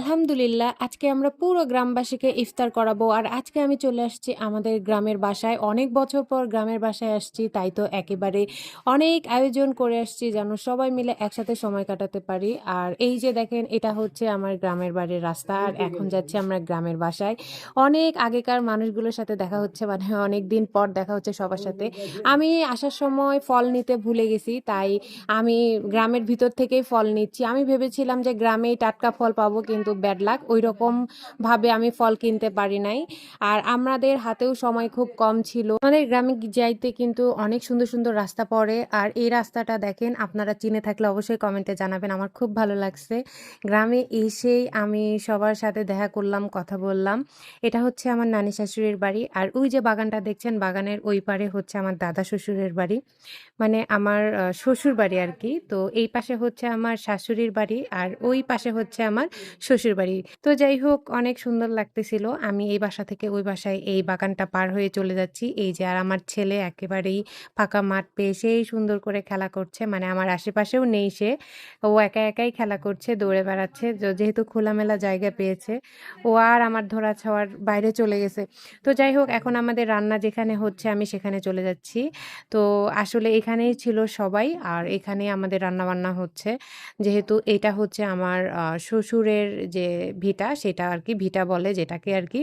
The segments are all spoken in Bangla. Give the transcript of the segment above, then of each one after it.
আলহামদুলিল্লাহ, আজকে আমরা পুরো গ্রামবাসীকে ইফতার করাবো। আর আজকে আমি চলে আসছি আমাদের গ্রামের বাসায়। অনেক বছর পর গ্রামের বাসায় আসছি, তাই তো একেবারে অনেক আয়োজন করে আসছি যেন সবাই মিলে একসাথে সময় কাটাতে পারি। আর এই যে দেখেন, এটা হচ্ছে আমার গ্রামের বাড়ির রাস্তা। আর এখন যাচ্ছি আমরা গ্রামের বাসায়। অনেক আগেকার মানুষগুলোর সাথে দেখা হচ্ছে, মানে অনেক দিন পর দেখা হচ্ছে সবার সাথে। আমি আসার সময় ফল নিতে ভুলে গেছি, তাই আমি গ্রামের ভিতর থেকেই ফল নিচ্ছি। আমি ভেবেছিলাম যে গ্রামেই টাটকা ফল পাবো, কিন্তু ব্যাড লাক, ওই রকম ভাবে আমি ফল কিনতে পারি নাই। আর আমাদের হাতেও সময় খুব কম ছিল। আমাদের গ্রামে যাইতে কিন্তু অনেক সুন্দর সুন্দর রাস্তা পড়ে। আর এই রাস্তাটা দেখেন, আপনারা চিনে থাকলে অবশ্যই কমেন্টে জানাবেন। আমার খুব ভালো লাগছে। গ্রামে এসেই আমি সবার সাথে দেখা করলাম, কথা বললাম। এটা হচ্ছে আমার নানি শাশুড়ির বাড়ি। আর ওই যে বাগানটা দেখছেন, বাগানের ওই পারে হচ্ছে আমার দাদা শ্বশুরের বাড়ি, মানে আমার শ্বশুর বাড়ি আর কি। তো এই পাশে হচ্ছে আমার শাশুড়ির বাড়ি, আর ওই পাশে হচ্ছে আমার শ্বশুর বাড়ি। তো যাই হোক, অনেক সুন্দর লাগতেছিল। আমি এই বাসা থেকে ওই বাসায় এই বাগানটা পার হয়ে চলে যাচ্ছি। এই যে, আর আমার ছেলে একেবারেই ফাঁকা মাঠ পেয়ে সেই সুন্দর করে খেলা করছে, মানে আমার আশেপাশেও নেই সে। ও একা একাই খেলা করছে, দৌড়ে বেড়াচ্ছে। যেহেতু খোলামেলা জায়গা পেয়েছে, ও আর আমার ধরা ছোঁয়ার বাইরে চলে গেছে। তো যাই হোক, এখন আমাদের রান্না যেখানে হচ্ছে আমি সেখানে চলে যাচ্ছি। তো আসলে এখানেই ছিল সবাই, আর এখানেই আমাদের রান্নাবান্না হচ্ছে। যেহেতু এটা হচ্ছে আমার শ্বশুরের যে ভিটা, সেটা আরকি ভিটা বলে যেটাকে আরকি।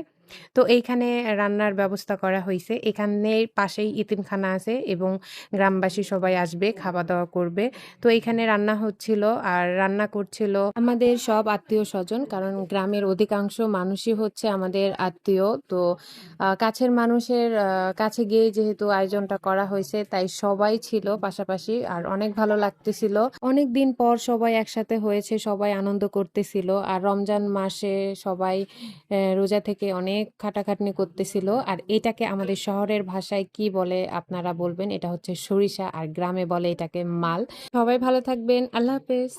তো এইখানে রান্নার ব্যবস্থা করা হইছে। এখানের পাশেই এতিমখানা আছে এবং গ্রামবাসী সবাই আসবে, খাওয়া-দাওয়া করবে। তো এইখানে রান্না হচ্ছিল, আর রান্না করছিল আমাদের সব আত্মীয়স্বজন। কারণ গ্রামের অধিকাংশ মানুষই হচ্ছে আমাদের আত্মীয়। তো কাছের মানুষের কাছে গিয়েই যেহেতু আয়োজনটা করা হয়েছে, তাই সবাই ছিল পাশাপাশি। আর অনেক ভালো লাগতেছিল। অনেকদিন পর সবাই একসাথে হয়েছে, সবাই আনন্দ করতেছিল। আর রমজান মাসে সবাই রোজা থেকে অনেক খাটাখাটনি করতেছিল। আর এটাকে আমাদের শহরের ভাষায় কি বলে আপনারা বলবেন? এটা হচ্ছে সরিষা, আর গ্রামে বলে এটাকে মাল। সবাই ভালো থাকবেন। আল্লাহ হাফেজ।